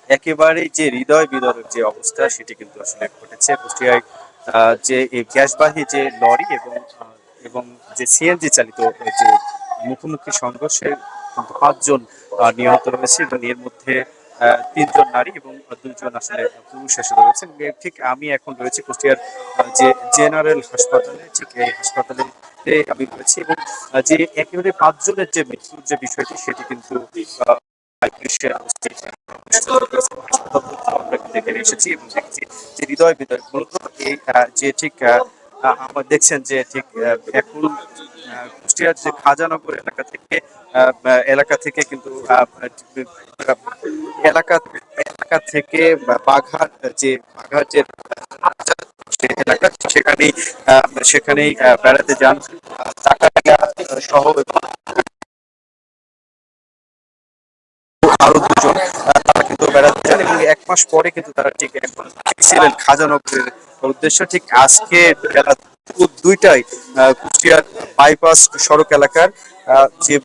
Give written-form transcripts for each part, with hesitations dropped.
একেবারেই যে হৃদয় বিদারক যে অবস্থা সেটি কিন্তু আসলে ঘটেছে কুষ্টিয়ায়। যে এই গ্যাসবাহী যে লরি এবং যে সিএনজি চালিত যে মুখোমুখি সংঘর্ষে কিন্তু 5 জন নিহত হয়েছে এবং এর মধ্যে 3 জন নারী এবং 2 জন আসলে পুরুষ এসে রয়েছেন। ঠিক আমি এখন রয়েছে কুষ্টিয়ার যে জেনারেল হাসপাতালে, ঠিক এই হাসপাতালে আমি রয়েছি এবং যে একেবারে 5 জনের যে মৃত্যুর যে বিষয়টি সেটি কিন্তু আমরা দেখে এসেছি এবং দেখছি যে হৃদয় বিদারক মূলত এই যে ঠিক আমার দেখছেন যে ঠিক এখন কুষ্টিয়ার যে খাজানগর এলাকা থেকে কিন্তু এলাকা এলাকা থেকে বাঘার যে সে এলাকা সেখানেই বেড়াতে যান টাকা সহ আরো 2 জন তারা কিন্তু বেড়াতে যান এবং 1 মাস পরে কিন্তু তারা ঠিক এখন ছিলেন খাজানগরের উদ্দেশ্য। ঠিক আজকে বেলা 2টায় কুষ্টিয়ার বাইপাস সড়ক এলাকার যে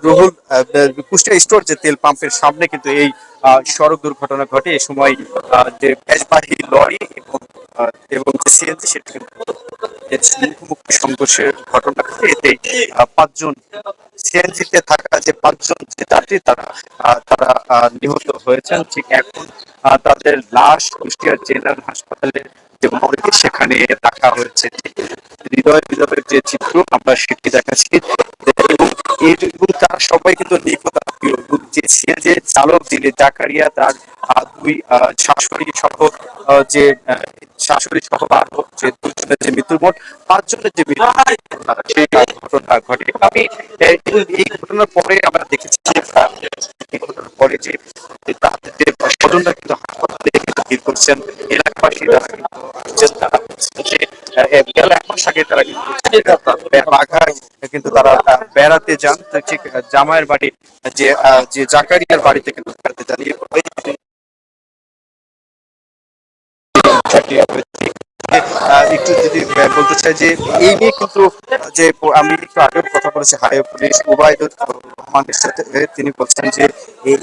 রুহুল কুষ্টিয়া স্টোর যে তেল পাম্পের সামনে কিন্তু এই সড়ক দুর্ঘটনা ঘটে। এই সময় যে গ্যাসবাহী লরি এবং যে সিএনজি সেটা কিন্তু মুখোমুখি সংঘর্ষের ঘটনা ঘটে। এতে 5 জন সিএনজিতে থাকা যে 5 জন যে যাত্রী তারা তারা নিহত হয়েছেন। ঠিক এখন তাদের লাশ কুষ্টিয়া জেনারেল হাসপাতালের যে মর্গে সেখানে রাখা হয়েছে। হৃদয় বিদারক যে চিত্র আমরা সেটি দেখাচ্ছি এবং তারা সবাই কিন্তু নিখোঁজ আত্মীয়। যে সিএনজি চালক যিনি জাকারিয়া তার 2 শাশুড়ি সহ যে শাশুড়ি সহ আরো যে 2 জনের যে মৃত্যুর মোট 5 জনের যে মৃত্যু সেই ঘটনা ঘটে। আমি এই ঘটনার পরে আমরা দেখেছি এই ঘটনার পরে যে তাদের যে স্বজনরা কিন্তু হাসপাতালে কিন্তু ভিড় করছেন, এলাকাবাসীরা কিন্তু আসছেন, তারা বলছেন যে গেল 1 মাস আগে তারা কিন্তু বাঘায় কিন্তু তারা বেড়াতে যান। তো ঠিক জামাইয়ের বাড়ি যে যে জাকারিয়ার বাড়িতে কিন্তু বেড়াতে যান। একটু যদি বলতে চাই যে এই নিয়ে কিন্তু যে আমি একটু আগেও কথা বলেছি হাইওয়ে পুলিশ ওবায়দুর রহমানের সাথে, তিনি বলছেন যে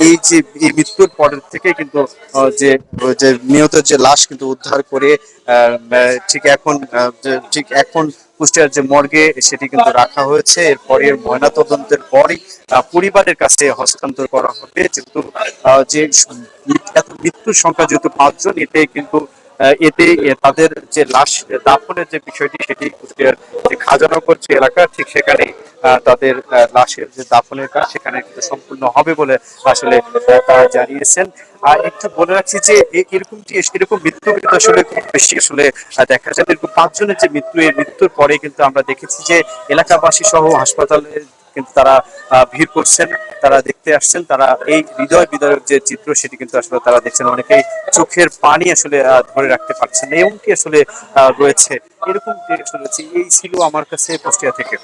এই যে এই মৃত্যুর পরের থেকে কিন্তু যে যে নিহত যে লাশ কিন্তু উদ্ধার করে ঠিক এখন কুষ্টিয়ার যে মর্গে সেটি কিন্তু রাখা হয়েছে। এরপরে ময়নাতদন্তের পরই পরিবারের কাছে হস্তান্তর করা হবে। যেহেতু যে এত মৃত্যুর সংখ্যা যেহেতু 5 জন, এতে তাদের যে লাশ দাফনের যে বিষয়টি সেটি কুষ্টিয়ার যে খাজানগর যে এলাকা ঠিক সেখানে তাদের লাশের যে দাফনের কাজ সেখানে কিন্তু সম্পূর্ণ হবে বলে আসলে তারা জানিয়েছেন। আর একটু বলে রাখছি যে এরকম মৃত্যু কিন্তু আসলে খুব বেশি আসলে দেখা যায়। এরকম 5 জনের যে মৃত্যু, এই মৃত্যুর পরে কিন্তু আমরা দেখেছি যে এলাকাবাসী সহ হাসপাতালে কিন্তু তারা ভিড় করছেন, তারা দেখতে আসছেন, তারা এই হৃদয় বিদারক যে চিত্র সেটি কিন্তু আসলে তারা দেখছেন। অনেকেই চোখের পানি আসলে ধরে রাখতে পারছেন না, এমনকি আসলে রয়েছে এরকম আসলে এই ছিল আমার কাছে কুষ্টিয়া থেকে।